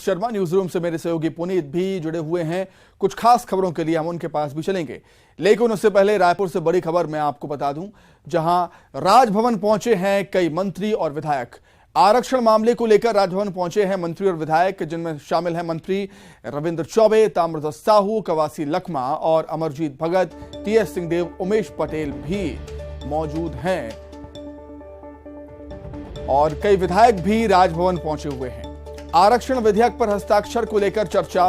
Sharma, news room से मेरे सहयोगी पुनीत भी जुड़े हुए हैं। कुछ खास खबरों के लिए हम उनके पास भी चलेंगे, लेकिन उससे पहले रायपुर से बड़ी खबर मैं आपको बता दूं, जहां राजभवन पहुंचे हैं कई मंत्री और विधायक। आरक्षण मामले को लेकर राजभवन पहुंचे हैं मंत्री और विधायक, जिनमें शामिल हैं मंत्री रविंद्र चौबे, ताम्रध्वज साहू, कवासी लखमा और अमरजीत भगत। टीएस सिंहदेव, उमेश पटेल भी मौजूद हैं और कई विधायक भी राजभवन पहुंचे हुए हैं। आरक्षण विधेयक पर हस्ताक्षर को लेकर चर्चा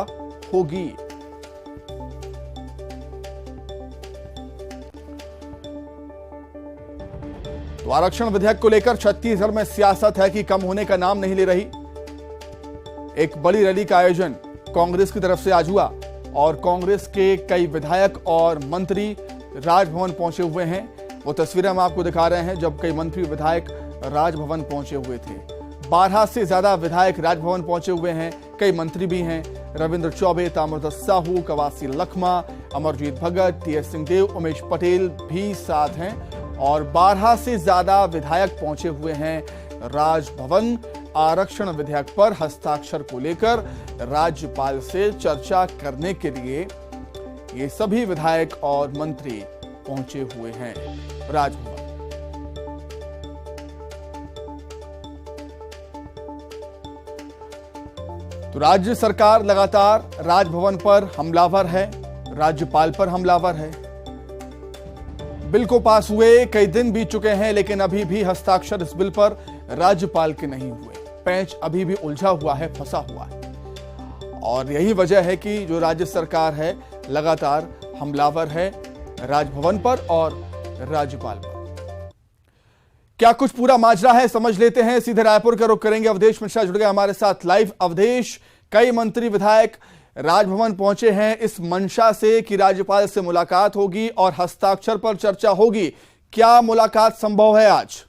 होगी। तो आरक्षण विधेयक को लेकर छत्तीसगढ़ में सियासत है कि कम होने का नाम नहीं ले रही। एक बड़ी रैली का आयोजन कांग्रेस की तरफ से आज हुआ और कांग्रेस के कई विधायक और मंत्री राजभवन पहुंचे हुए हैं। वो तस्वीरें हम आपको दिखा रहे हैं जब कई मंत्री विधायक राजभवन पहुंचे हुए थे। 12 से ज्यादा विधायक राजभवन पहुंचे हुए हैं, कई मंत्री भी हैं। रविंद्र चौबे, ताम्रध्वज साहू, कवासी लखमा, अमरजीत भगत, टीएस सिंहदेव, उमेश पटेल भी साथ हैं और 12 से ज्यादा विधायक पहुंचे हुए हैं राजभवन। आरक्षण विधेयक पर हस्ताक्षर को लेकर राज्यपाल से चर्चा करने के लिए ये सभी विधायक और मंत्री पहुंचे हुए हैं राजभवन। तो राज्य सरकार लगातार राजभवन पर हमलावर है, राज्यपाल पर हमलावर है। बिल को पास हुए कई दिन बीत चुके हैं, लेकिन अभी भी हस्ताक्षर इस बिल पर राज्यपाल के नहीं हुए। पेंच अभी भी उलझा हुआ है, फंसा हुआ है और यही वजह है कि जो राज्य सरकार है लगातार हमलावर है राजभवन पर और राज्यपाल पर। क्या कुछ पूरा माजरा है, समझ लेते हैं। सीधे रायपुर का रुख करेंगे। अवधेश मिश्रा जुड़ गए हमारे साथ लाइव। अवधेश, कई मंत्री विधायक राजभवन पहुंचे हैं इस मंशा से कि राज्यपाल से मुलाकात होगी और हस्ताक्षर पर चर्चा होगी। क्या मुलाकात संभव है आज?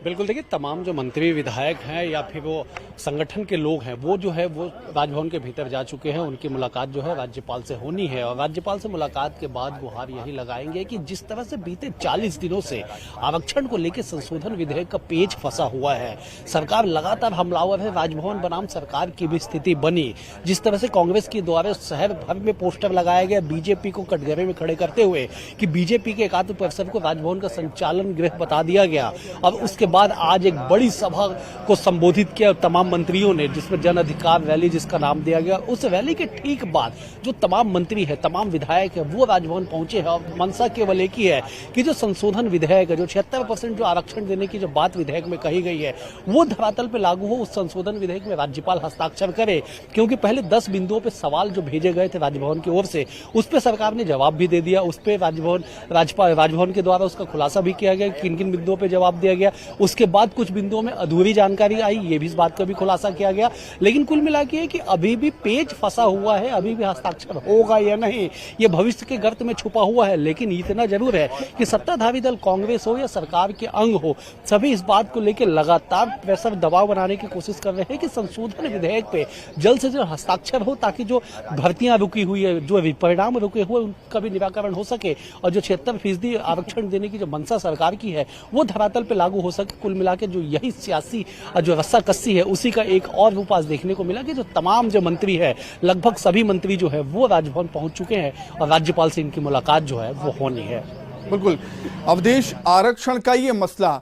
बिल्कुल, देखिए तमाम जो मंत्री विधायक हैं या फिर वो संगठन के लोग हैं वो जो है वो राजभवन के भीतर जा चुके हैं। उनकी मुलाकात जो है राज्यपाल से होनी है और राज्यपाल से मुलाकात के बाद गुहार यही लगाएंगे कि जिस तरह से बीते 40 दिनों से आरक्षण को लेकर संशोधन विधेयक का पेच फंसा हुआ है, सरकार लगातार हमलावर है, राजभवन बनाम सरकार की भी स्थिति बनी। जिस तरह से कांग्रेस के द्वारा शहर भर में पोस्टर लगाया गया बीजेपी को कटघरे में खड़े करते हुए कि बीजेपी के एकात्म परिषद को राजभवन का संचालन गृह बता दिया गया और उसके बाद आज एक बड़ी सभा को संबोधित किया तमाम मंत्रियों ने, जिसमें जन अधिकार रैली जिसका नाम दिया गया। उस रैली के ठीक बाद जो तमाम मंत्री है, तमाम विधायक है, वो राजभवन पहुंचे हैं और मंशा केवल एक ही है कि जो संशोधन विधेयक है, जो 76% जो आरक्षण देने की जो बात विधेयक में कही गई है वो धरातल पर लागू हो। उस संशोधन विधेयक में राज्यपाल हस्ताक्षर करे, क्योंकि पहले 10 बिंदुओं पर सवाल जो भेजे गए थे राजभवन की ओर से उस पर सरकार ने जवाब भी दे दिया। उस पर राजभवन के द्वारा उसका खुलासा भी किया गया, किन किन बिंदुओं पर जवाब दिया गया। उसके बाद कुछ बिंदुओं में अधूरी जानकारी आई, ये भी इस बात का भी खुलासा किया गया। लेकिन कुल मिला के कि अभी भी पेच फंसा हुआ है, अभी भी हस्ताक्षर होगा या नहीं ये भविष्य के गर्त में छुपा हुआ है। लेकिन इतना जरूर है कि सत्ताधारी दल कांग्रेस हो या सरकार के अंग हो, सभी इस बात को लेकर लगातार प्रेशर दबाव बनाने की कोशिश कर रहे हैं कि संशोधन विधेयक पे जल्द से जल्द हस्ताक्षर हो, ताकि जो भर्तियां रुकी हुई है, जो परिणाम रुके हुए उनका भी निराकरण हो सके और जो 76% आरक्षण देने की जो मंशा सरकार की है वो धरातल पर लागू हो सके। कुल मिला के जो यही सियासी जो रस्सा कस्सी है उसी का एक और रूप आज देखने को मिला कि जो तमाम जो मंत्री है, लगभग सभी मंत्री जो है वो राजभवन पहुंच चुके हैं और राज्यपाल से इनकी मुलाकात जो है वो होनी है। बिल्कुल अवधेश, आरक्षण का ये मसला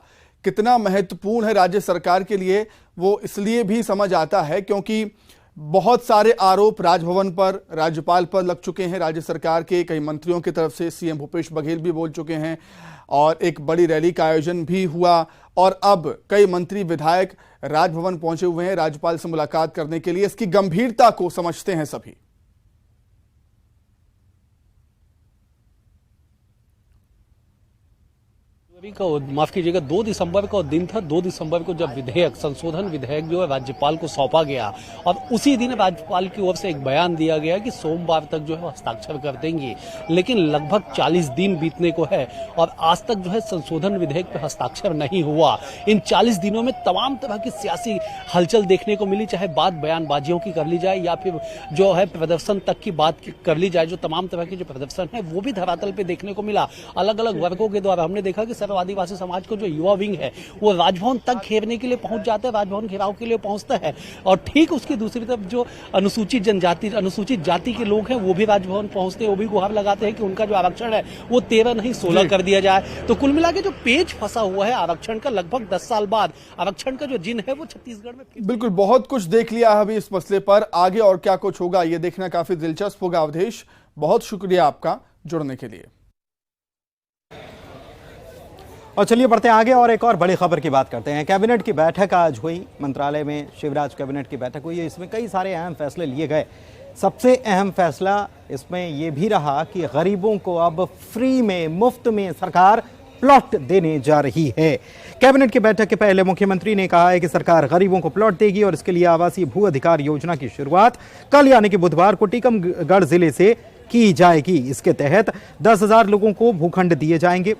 कितना महत्वपूर्ण है राज्य सरकार के लिए वो इसलिए भी समझ आता है क्योंकि बहुत सारे आरोप राजभवन पर, राज्यपाल पर लग चुके हैं। राज्य सरकार के कई मंत्रियों की तरफ से सीएम भूपेश बघेल भी बोल चुके हैं और एक बड़ी रैली का आयोजन भी हुआ और अब कई मंत्री विधायक राजभवन पहुंचे हुए हैं राज्यपाल से मुलाकात करने के लिए। इसकी गंभीरता को समझते हैं सभी। माफ कीजिएगा, 2 दिसंबर का दिन था। 2 दिसंबर को जब संशोधन विधेयक जो है राज्यपाल को सौंपा गया और उसी दिन राज्यपाल की ओर से एक बयान दिया गया कि सोमवार तक जो है हस्ताक्षर कर देंगे। लेकिन लगभग 40 दिन बीतने को है और आज तक जो है संशोधन विधेयक पर हस्ताक्षर नहीं हुआ। इन 40 दिनों में तमाम तरह की सियासी हलचल देखने को मिली, चाहे बात बयानबाजियों की कर ली जाए या फिर जो है प्रदर्शन तक की बात कर ली जाए। जो तमाम तरह के जो प्रदर्शन है वो भी धरातल पे देखने को मिला। अलग अलग वर्गों के द्वारा हमने देखा कि सर और आदिवासी समाज को जो युवा विंग है वो राजभवन तक घेरने के लिए पहुंच जाता है, राजभवन घेराव के लिए पहुंचता है। और ठीक उसकी दूसरी तरफ जो अनुसूचित जनजाति, अनुसूचित जाति के लोग हैं वो भी राजभवन पहुंचते हैं, वो भी गुहार लगाते हैं कि उनका जो आरक्षण है वो 13 नहीं 16 कर दिया जाए। तो कुल मिला के जो पेच फंसा हुआ है आरक्षण का, लगभग 10 साल बाद आरक्षण का जो जिन है वो छत्तीसगढ़ में बिल्कुल बहुत कुछ देख लिया अभी इस मसले पर। आगे और क्या कुछ होगा ये देखना काफी दिलचस्प होगा। अवधेश, बहुत शुक्रिया आपका जुड़ने के लिए। और चलिए बढ़ते हैं आगे और एक और बड़ी खबर की बात करते हैं। कैबिनेट की बैठक आज हुई, मंत्रालय में शिवराज कैबिनेट की बैठक हुई है। इसमें कई सारे अहम फैसले लिए गए। सबसे अहम फैसला इसमें यह भी रहा कि गरीबों को अब फ्री में, मुफ्त में सरकार प्लॉट देने जा रही है। कैबिनेट की बैठक के पहले मुख्यमंत्री ने कहा है कि सरकार गरीबों को प्लॉट देगी और इसके लिए आवासीय भू अधिकार योजना की शुरुआत कल यानी कि बुधवार को टीकमगढ़ जिले से की जाएगी। इसके तहत 10,000 लोगों को भूखंड दिए जाएंगे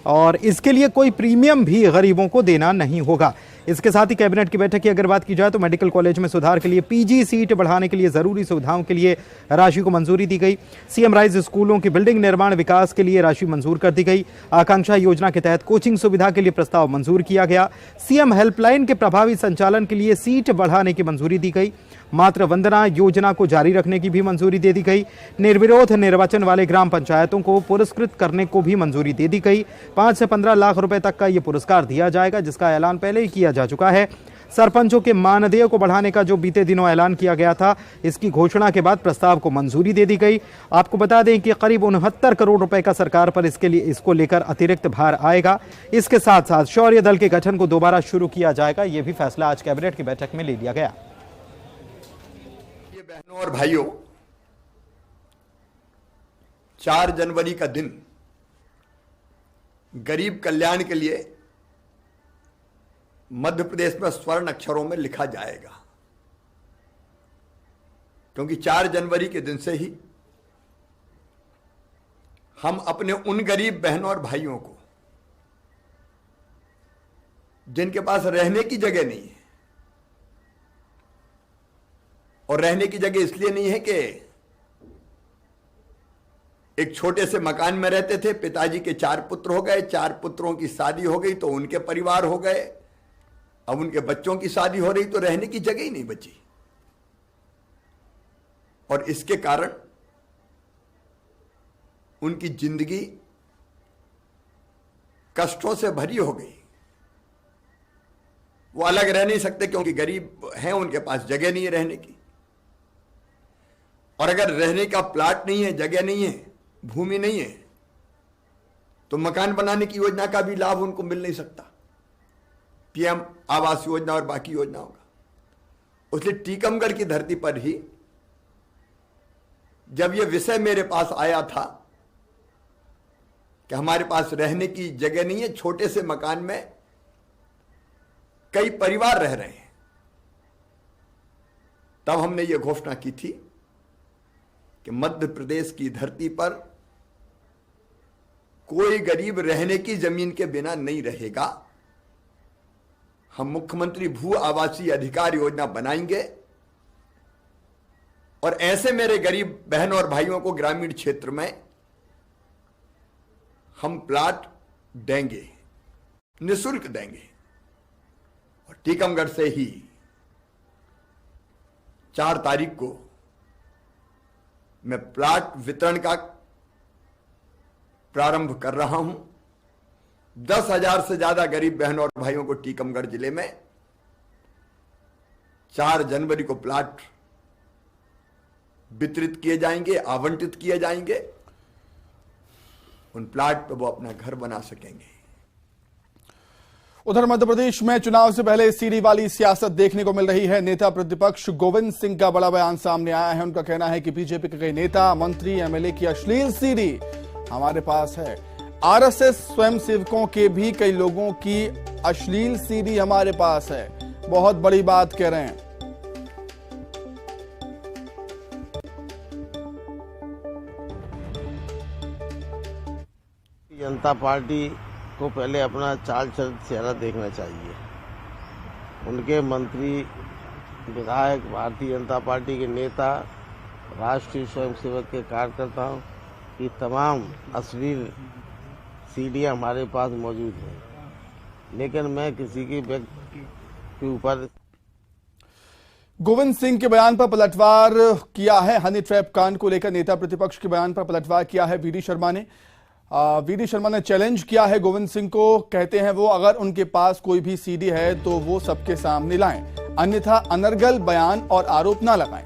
और इसके लिए कोई प्रीमियम भी गरीबों को देना नहीं होगा। इसके साथ ही कैबिनेट की बैठक की अगर बात की जाए तो मेडिकल कॉलेज में सुधार के लिए, पीजी सीट बढ़ाने के लिए जरूरी सुविधाओं के लिए राशि को मंजूरी दी गई। सीएम राइज स्कूलों की बिल्डिंग निर्माण विकास के लिए राशि मंजूर कर दी गई। आकांक्षा योजना के तहत कोचिंग सुविधा के लिए प्रस्ताव मंजूर किया गया। सीएम हेल्पलाइन के प्रभावी संचालन के लिए सीट बढ़ाने की मंजूरी दी गई। मातृ वंदना योजना को जारी रखने की भी मंजूरी दे दी गई। निर्विरोध निर्वाचन वाले ग्राम पंचायतों को पुरस्कृत करने को भी मंजूरी दे दी गई। 5 से 15 लाख रुपए तक का यह पुरस्कार दिया जाएगा, जिसका ऐलान पहले ही किया जा चुका है। सरपंचों के मानदेय को बढ़ाने का जो बीते दिनों ऐलान किया गया था, इसकी घोषणा के बाद प्रस्ताव को मंजूरी दे दी गई। आपको बता दें कि करीब 69 करोड़ रुपए का सरकार पर इसको लेकर अतिरिक्त भार आएगा। इसके साथ साथ शौर्य दल के गठन को दोबारा शुरू किया जाएगा। यह भी फैसला आज कैबिनेट की बैठक में ले लिया गया। बहनों और भाइयों, 4 जनवरी का दिन गरीब कल्याण के लिए मध्य प्रदेश में स्वर्ण अक्षरों में लिखा जाएगा, क्योंकि 4 जनवरी के दिन से ही हम अपने उन गरीब बहनों और भाइयों को, जिनके पास रहने की जगह नहीं है, और रहने की जगह इसलिए नहीं है कि एक छोटे से मकान में रहते थे, पिताजी के 4 पुत्र हो गए, 4 पुत्रों की शादी हो गई तो उनके परिवार हो गए, अब उनके बच्चों की शादी हो रही तो रहने की जगह ही नहीं बची। और इसके कारण उनकी जिंदगी कष्टों से भरी हो गई। वो अलग रह नहीं सकते क्योंकि गरीब हैं, उनके पास जगह नहीं है रहने की। और अगर रहने का प्लाट नहीं है, जगह नहीं है, भूमि नहीं है, तो मकान बनाने की योजना का भी लाभ उनको मिल नहीं सकता, पीएम आवास योजना और बाकी योजनाओं का। इसलिए टीकमगढ़ की धरती पर ही जब यह विषय मेरे पास आया था कि हमारे पास रहने की जगह नहीं है, छोटे से मकान में कई परिवार रह रहे हैं, तब हमने यह घोषणा की थी कि मध्य प्रदेश की धरती पर कोई गरीब रहने की जमीन के बिना नहीं रहेगा। हम मुख्यमंत्री भू आवासीय अधिकार योजना बनाएंगे और ऐसे मेरे गरीब बहनों और भाइयों को ग्रामीण क्षेत्र में हम प्लाट देंगे, निःशुल्क देंगे। और टीकमगढ़ से ही 4 तारीख को मैं प्लाट वितरण का प्रारंभ कर रहा हूं। 10,000 से ज्यादा गरीब बहनों और भाइयों को टीकमगढ़ जिले में 4 जनवरी को प्लाट वितरित किए जाएंगे, आवंटित किए जाएंगे। उन प्लाट पर वो अपना घर बना सकेंगे। उधर मध्य प्रदेश में चुनाव से पहले सीढ़ी वाली सियासत देखने को मिल रही है। नेता प्रतिपक्ष गोविंद सिंह का बड़ा बयान सामने आया है। उनका कहना है कि बीजेपी के कई नेता, मंत्री, एमएलए की अश्लील सीढ़ी हमारे पास है। आरएसएस स्वयंसेवकों के भी कई लोगों की अश्लील सीढ़ी हमारे पास है। बहुत बड़ी बात कह रहे हैं। जनता पार्टी को पहले अपना चाल चल चेहरा देखना चाहिए। उनके मंत्री, विधायक, भारतीय जनता पार्टी के नेता, राष्ट्रीय स्वयंसेवक के कार्यकर्ताओं की तमाम अश्लील सीढ़ियाँ हमारे पास मौजूद हैं, लेकिन मैं किसी की व्यक्ति के ऊपर। गोविंद सिंह के बयान पर पलटवार किया है। हनी ट्रैप कांड को लेकर नेता प्रतिपक्ष के बयान पर पलटवार किया है वीडी शर्मा ने। वीडी शर्मा ने चैलेंज किया है गोविंद सिंह को। कहते हैं वो अगर उनके पास कोई भी सीडी है तो वो सबके सामने लाएं, अन्यथा अनर्गल बयान और आरोप ना लगाएं।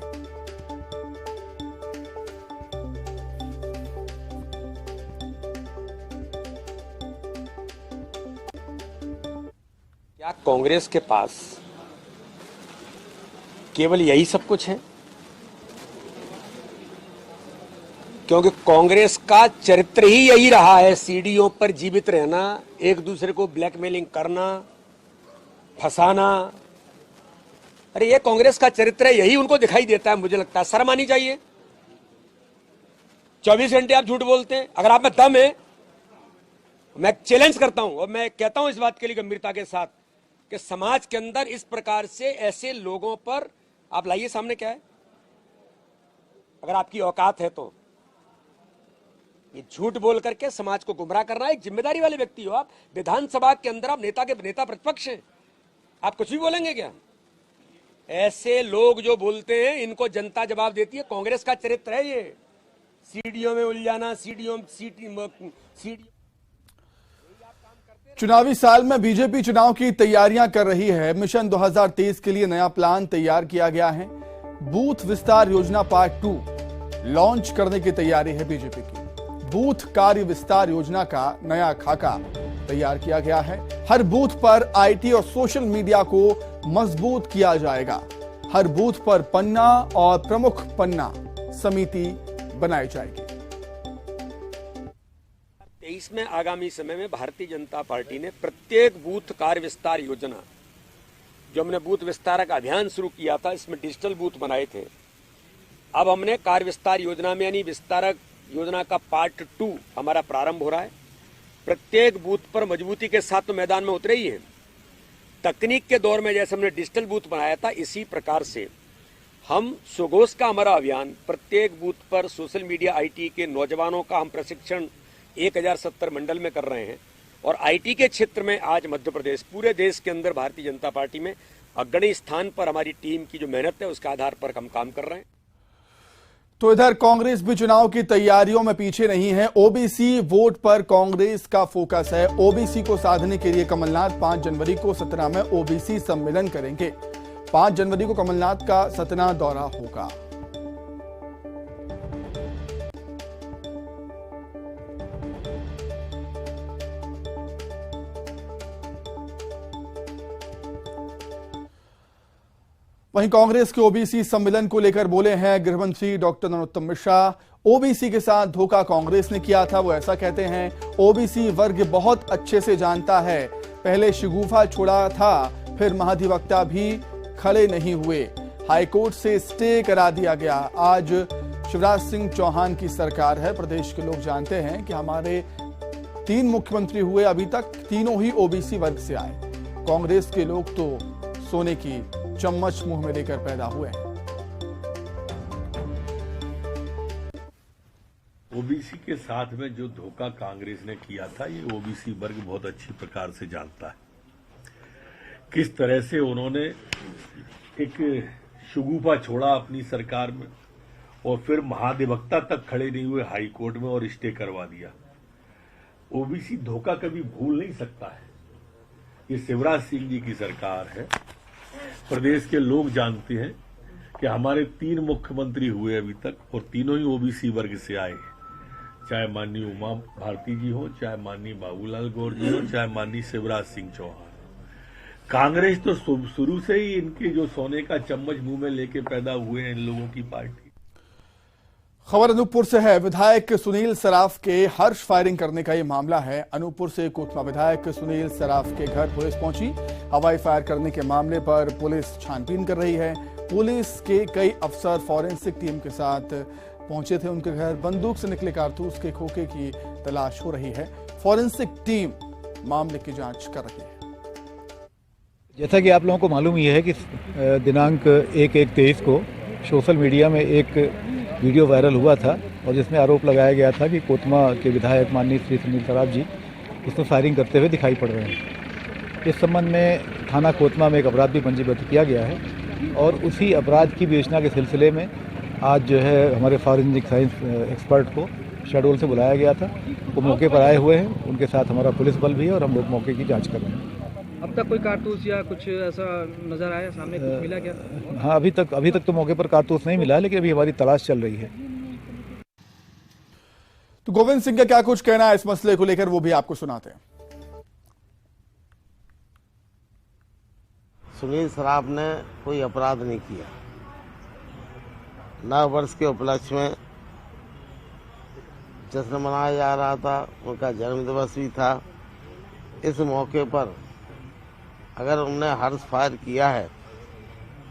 क्या कांग्रेस के पास केवल यही सब कुछ है? क्योंकि कांग्रेस का चरित्र ही यही रहा है, सीडीओ पर जीवित रहना, एक दूसरे को ब्लैकमेलिंग करना, फंसाना। अरे ये कांग्रेस का चरित्र है, यही उनको दिखाई देता है। मुझे लगता है शर्म आनी चाहिए। 24 घंटे आप झूठ बोलते हैं। अगर आप में दम है, मैं चैलेंज करता हूं और मैं कहता हूं इस बात के लिए गंभीरता के साथ कि समाज के अंदर इस प्रकार से ऐसे लोगों पर आप लाइए सामने क्या है। अगर आपकी औकात है तो ये झूठ बोल करके समाज को गुमराह करना, एक जिम्मेदारी वाले व्यक्ति हो आप। विधानसभा के अंदर आप नेता प्रतिपक्ष हैं, आप कुछ भी बोलेंगे क्या? ऐसे लोग जो बोलते हैं इनको जनता जवाब देती है। कांग्रेस का चरित्र है ये, सीडीओ में उलझाना, सीडीओ। चुनावी साल में बीजेपी चुनाव की तैयारियां कर रही है। मिशन 2023 के लिए नया प्लान तैयार किया गया है। बूथ विस्तार योजना पार्ट 2 लॉन्च करने की तैयारी है बीजेपी की। बूथ कार्य विस्तार योजना का नया खाका तैयार किया गया है। हर बूथ पर आईटी और सोशल मीडिया को मजबूत किया जाएगा। हर बूथ पर पन्ना और प्रमुख पन्ना समिति बनाई जाएगी। 23 में आगामी समय में भारतीय जनता पार्टी ने प्रत्येक बूथ कार्य विस्तार योजना, जो हमने बूथ विस्तार का अभियान शुरू किया था, इसमें डिजिटल बूथ बनाए थे। अब हमने कार्य विस्तार योजना में यानी विस्तारक योजना का पार्ट 2 हमारा प्रारंभ हो रहा है। प्रत्येक बूथ पर मजबूती के साथ तो मैदान में उतरे ही है। तकनीक के दौर में जैसे हमने डिजिटल बूथ बनाया था, इसी प्रकार से हम सुगोष का हमारा अभियान, प्रत्येक बूथ पर सोशल मीडिया आईटी के नौजवानों का हम प्रशिक्षण 1070 मंडल में कर रहे हैं। और आईटी के क्षेत्र में आज मध्य प्रदेश पूरे देश के अंदर भारतीय जनता पार्टी में अग्रणी स्थान पर हमारी टीम की जो मेहनत है उसके आधार पर हम काम कर रहे हैं। तो इधर कांग्रेस भी चुनाव की तैयारियों में पीछे नहीं है। ओबीसी वोट पर कांग्रेस का फोकस है। ओबीसी को साधने के लिए कमलनाथ 5 जनवरी को सतना में ओबीसी सम्मेलन करेंगे। 5 जनवरी को कमलनाथ का सतना दौरा होगा। वहीं कांग्रेस के ओबीसी सम्मेलन को लेकर बोले हैं गृह मंत्री डॉक्टर नरोत्तम मिश्रा। ओबीसी के साथ धोखा कांग्रेस ने किया था, वो ऐसा कहते हैं। ओबीसी वर्ग बहुत अच्छे से जानता है, पहले शगुफा छोड़ा था, फिर महाधिवक्ता भी खड़े नहीं हुए, हाईकोर्ट से स्टे करा दिया गया। आज शिवराज सिंह चौहान की सरकार है। प्रदेश के लोग जानते हैं कि हमारे 3 मुख्यमंत्री हुए, अभी तक तीनों ही ओबीसी वर्ग से आए। कांग्रेस के लोग तो सोने की चम्मच मुंह में लेकर पैदा हुए हैं। ओबीसी के साथ में जो धोखा कांग्रेस ने किया था, ये ओबीसी वर्ग बहुत अच्छी प्रकार से जानता है। किस तरह से उन्होंने एक शगुफा छोड़ा अपनी सरकार में और फिर महाधिवक्ता तक खड़े नहीं हुए हाई कोर्ट में और स्टे करवा दिया। ओबीसी धोखा कभी भूल नहीं सकता है। ये शिवराज सिंह जी की सरकार है। प्रदेश के लोग जानते हैं कि हमारे 3 मुख्यमंत्री हुए अभी तक और तीनों ही ओबीसी वर्ग से आए, चाहे माननीय उमा भारती जी हो, चाहे माननीय बाबूलाल गौर जी हो, चाहे माननीय शिवराज सिंह चौहान। कांग्रेस तो शुरू से ही इनके जो सोने का चम्मच मुंह में लेके पैदा हुए हैं इन लोगों की पार्टी। खबर अनूपपुर से है। विधायक सुनील सराफ के हर्ष फायरिंग करने का ये मामला है। अनूपपुर से कोतमा विधायक सुनील सराफ के घर पुलिस पहुंची। हवाई फायर करने के मामले पर पुलिस छानबीन कर रही है। पुलिस के कई अफसर फॉरेंसिक टीम के साथ पहुंचे थे उनके घर। बंदूक से निकले कारतूस के खोखे की तलाश हो रही है। फॉरेंसिक टीम मामले की जांच कर रही है। जैसा कि आप लोगों को मालूम ही है कि दिनांक 1/1/23 को सोशल मीडिया में एक वीडियो वायरल हुआ था और जिसमें आरोप लगाया गया था कि कोतमा के विधायक माननीय श्री सुनील सराफ जी उसमें फायरिंग करते हुए दिखाई पड़ रहे हैं। इस संबंध में थाना कोतमा में एक अपराध भी पंजीबद्ध किया गया है और उसी अपराध की विवेचना के सिलसिले में आज जो है हमारे फॉरेंसिक साइंस एक्सपर्ट को शहडोल से बुलाया गया था। वो मौके पर आए हुए हैं, उनके साथ हमारा पुलिस बल भी है और हम लोग मौके की जांच कर रहे हैं। अब तक कोई कारतूस या कुछ ऐसा नजर आया सामने, कुछ मिला क्या? हाँ, अभी तक तो मौके पर कारतूस नहीं मिला है, लेकिन अभी हमारी तलाश चल रही है। तो गोविंद सिंह का क्या कुछ कहना है इस मसले को लेकर, वो भी आपको सुनाते हैं। सुनील सराफ ने कोई अपराध नहीं किया। नव वर्ष के उपलक्ष्य में जश्न मनाया जा रहा था, उनका जन्म दिवस भी था। इस मौके पर अगर उन्होंने हर्ष फायर किया है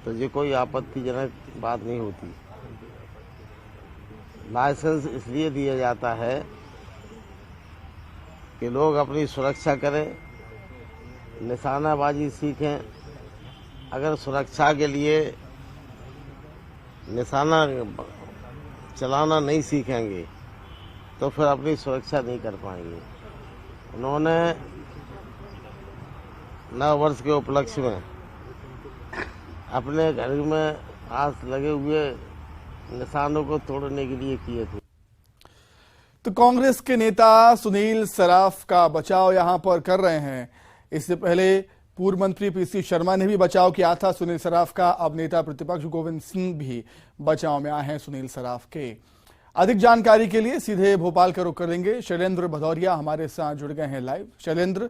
तो ये कोई आपत्तिजनक बात नहीं होती। लाइसेंस इसलिए दिया जाता है कि लोग अपनी सुरक्षा करें, निशानाबाजी सीखें। अगर सुरक्षा के लिए निशाना चलाना नहीं सीखेंगे तो फिर अपनी सुरक्षा नहीं कर पाएंगे। उन्होंने नव वर्ष के उपलक्ष्य में अपने घर में आज लगे हुए निशानों को तोड़ने के लिए किए थे। तो कांग्रेस के नेता सुनील सराफ का बचाव यहां पर कर रहे हैं। इससे पहले पूर्व मंत्री पीसी शर्मा ने भी बचाव किया था सुनील सराफ का। अब नेता प्रतिपक्ष गोविंद सिंह भी बचाव में आए हैं सुनील सराफ के। अधिक जानकारी के लिए सीधे भोपाल का रुख करेंगे। शैलेंद्र भदौरिया हमारे साथ जुड़ गए हैं लाइव। शैलेंद्र,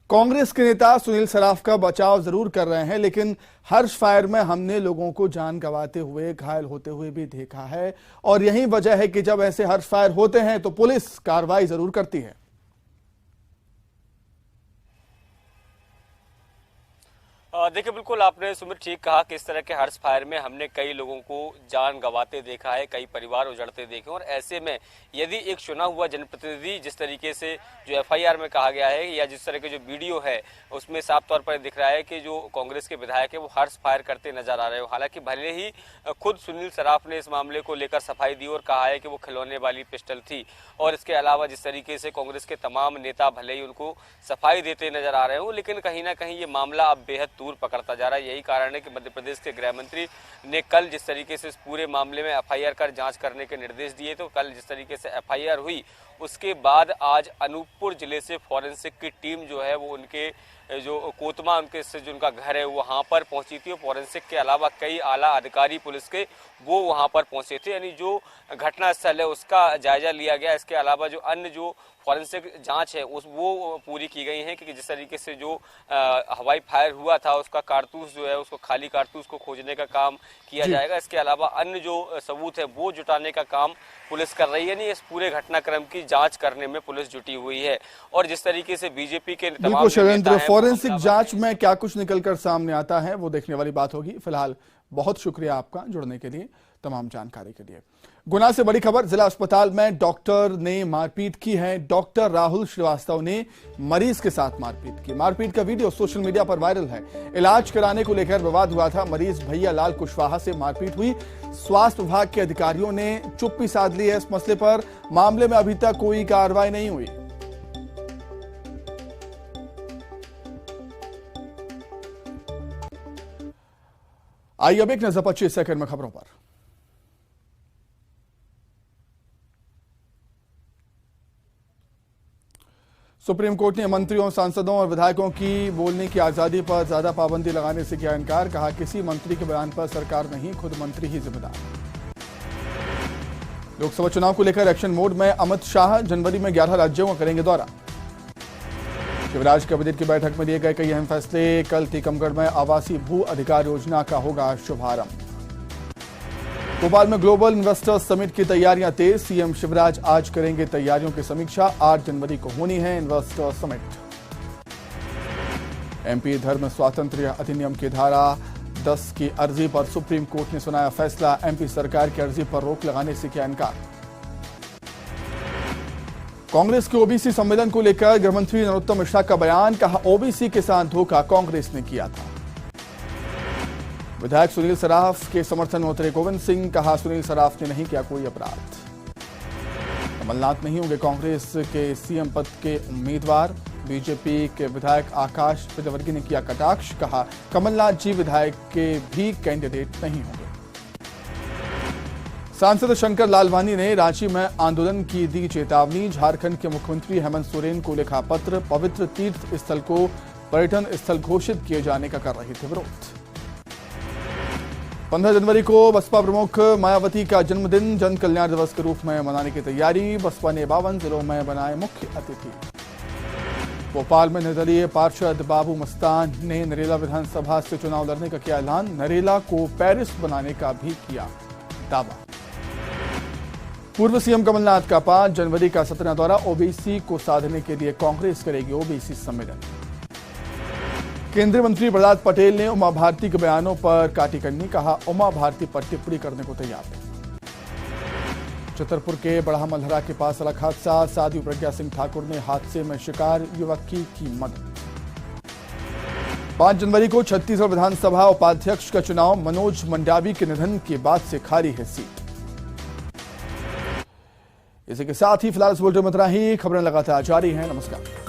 कांग्रेस के नेता सुनील सराफ का बचाव जरूर कर रहे हैं, लेकिन हर्ष फायर में हमने लोगों को जान गंवाते हुए, घायल होते हुए भी देखा है, और यही वजह है कि जब ऐसे हर्ष फायर होते हैं तो पुलिस कार्रवाई जरूर करती है। देखिए, बिल्कुल आपने सुमित ठीक कहा कि इस तरह के हर्ष फायर में हमने कई लोगों को जान गंवाते देखा है, कई परिवार उजड़ते देखे। और ऐसे में यदि एक चुना हुआ जनप्रतिनिधि जिस तरीके से जो एफआईआर में कहा गया है या जिस तरह के जो वीडियो है उसमें साफ तौर पर दिख रहा है कि जो कांग्रेस के विधायक है वो हर्ष फायर करते नजर आ रहे हो। हालांकि भले ही खुद सुनील सराफ ने इस मामले को लेकर सफाई दी और कहा है कि वो खिलौने वाली पिस्टल थी, और इसके अलावा जिस तरीके से कांग्रेस के तमाम नेता भले ही उनको सफाई देते नजर आ रहे हो, लेकिन कहीं ना कहीं ये मामला अब बेहद दूर पकड़ता जा रहा है। यही कारण है कि मध्य प्रदेश के गृह मंत्री ने कल जिस तरीके से इस पूरे मामले में एफआईआर कर जांच करने के निर्देश दिए, तो कल जिस तरीके से एफआईआर हुई उसके बाद आज अनूपपुर जिले से फॉरेंसिक की टीम जो है वो उनके जो कोतमा उनके से जो उनका घर है वहां पर पहुंची थी। फॉरेंसिक के अलावा कई आला अधिकारी पुलिस के वो वहां पर पहुंचे थे, यानी जो घटना स्थल है उसका जायजा लिया गया। इसके अलावा जो अन्य जो फॉरेंसिक जांच है वो पूरी की गई है कि जिस तरीके से जो हवाई फायर हुआ था उसका कारतूस जो है उसको खाली कारतूस को खोजने का काम किया जाएगा। इसके अलावा अन्य जो सबूत है वो जुटाने का काम पुलिस कर रही है। नहीं, इस पूरे घटनाक्रम की जांच करने में पुलिस जुटी हुई है। और जिस तरीके से बीजेपी के तमाम शैलेंद्र, फॉरेंसिक जांच में क्या कुछ निकलकर सामने आता है वो देखने वाली बात होगी। फिलहाल बहुत शुक्रिया आपका जुड़ने के लिए, तमाम जानकारी के लिए। गुना से बड़ी खबर, जिला अस्पताल में डॉक्टर ने मारपीट की है। डॉक्टर राहुल श्रीवास्तव ने मरीज के साथ मारपीट की। मारपीट का वीडियो सोशल मीडिया पर वायरल है। इलाज कराने को लेकर विवाद हुआ था। मरीज भैया लाल कुशवाहा से मारपीट हुई। स्वास्थ्य विभाग के अधिकारियों ने चुप्पी साध ली है इस मसले पर। मामले में अभी तक कोई कार्रवाई नहीं हुई। आइए अब एक नजर 25 सेकंड में खबरों पर। सुप्रीम कोर्ट ने मंत्रियों, सांसदों और विधायकों की बोलने की आजादी पर ज्यादा पाबंदी लगाने से किया इनकार। कहा, किसी मंत्री के बयान पर सरकार नहीं, खुद मंत्री ही जिम्मेदार। लोकसभा चुनाव को लेकर एक्शन मोड में अमित शाह। जनवरी में 11 राज्यों का करेंगे दौरा। शिवराज कैबिनेट की बैठक में लिए गए कई अहम फैसले। कल टीकमगढ़ में आवासीय भू अधिकार योजना का होगा शुभारंभ। भोपाल में ग्लोबल इन्वेस्टर्स समिट की तैयारियां तेज। सीएम शिवराज आज करेंगे तैयारियों की समीक्षा। 8 जनवरी को होनी है इन्वेस्टर्स समिट। एमपी धर्म स्वातंत्र्य अधिनियम की धारा 10 की अर्जी पर सुप्रीम कोर्ट ने सुनाया फैसला। एमपी सरकार की अर्जी पर रोक लगाने से किया इनकार। कांग्रेस के ओबीसी सम्मेलन को लेकर गृहमंत्री नरोत्तम मिश्रा का बयान। कहा, ओबीसी के साथ धोखा कांग्रेस ने किया था। विधायक सुनील सराफ के समर्थन में उतरे गोविंद सिंह। कहा, सुनील सराफ ने नहीं किया कोई अपराध। कमलनाथ नहीं होंगे कांग्रेस के सीएम पद के उम्मीदवार। बीजेपी के विधायक आकाश विजयवर्गीय ने किया कटाक्ष, कहा कमलनाथ जी विधायक के भी कैंडिडेट नहीं होंगे। सांसद शंकर लालवानी ने रांची में आंदोलन की दी चेतावनी, झारखंड के मुख्यमंत्री हेमंत सोरेन को लिखा पत्र, पवित्र तीर्थ स्थल को पर्यटन स्थल घोषित किए जाने का कर रहे थे विरोध। 15 जनवरी को बसपा प्रमुख मायावती का जन्मदिन जन कल्याण दिवस के रूप में मनाने की तैयारी, बसपा ने 52 जिलों में बनाए मुख्य अतिथि। भोपाल में निर्दलीय पार्षद बाबू मस्तान ने नरेला विधानसभा से चुनाव लड़ने का किया ऐलान, नरेला को पेरिस बनाने का भी किया दावा। पूर्व सीएम कमलनाथ का 5 जनवरी का सतना दौरा, ओबीसी को साधने के लिए कांग्रेस करेगी ओबीसी सम्मेलन। केंद्रीय मंत्री प्रहलाद पटेल ने उमा भारती के बयानों पर काटी करनी, कहा उमा भारती पर टिप्पणी करने को तैयार है। छतरपुर के बड़ा मलहरा के पास सड़क हादसा, साध्वी प्रज्ञा सिंह ठाकुर ने हादसे में शिकार युवक की मदद। 5 जनवरी को छत्तीसगढ़ विधानसभा उपाध्यक्ष का चुनाव, मनोज मंडावी के निधन के बाद से खाली है सीट। इसी के साथ ही फिलहाल इस बुलेटिन में इतना ही। खबरें लगातार जारी हैं। नमस्कार।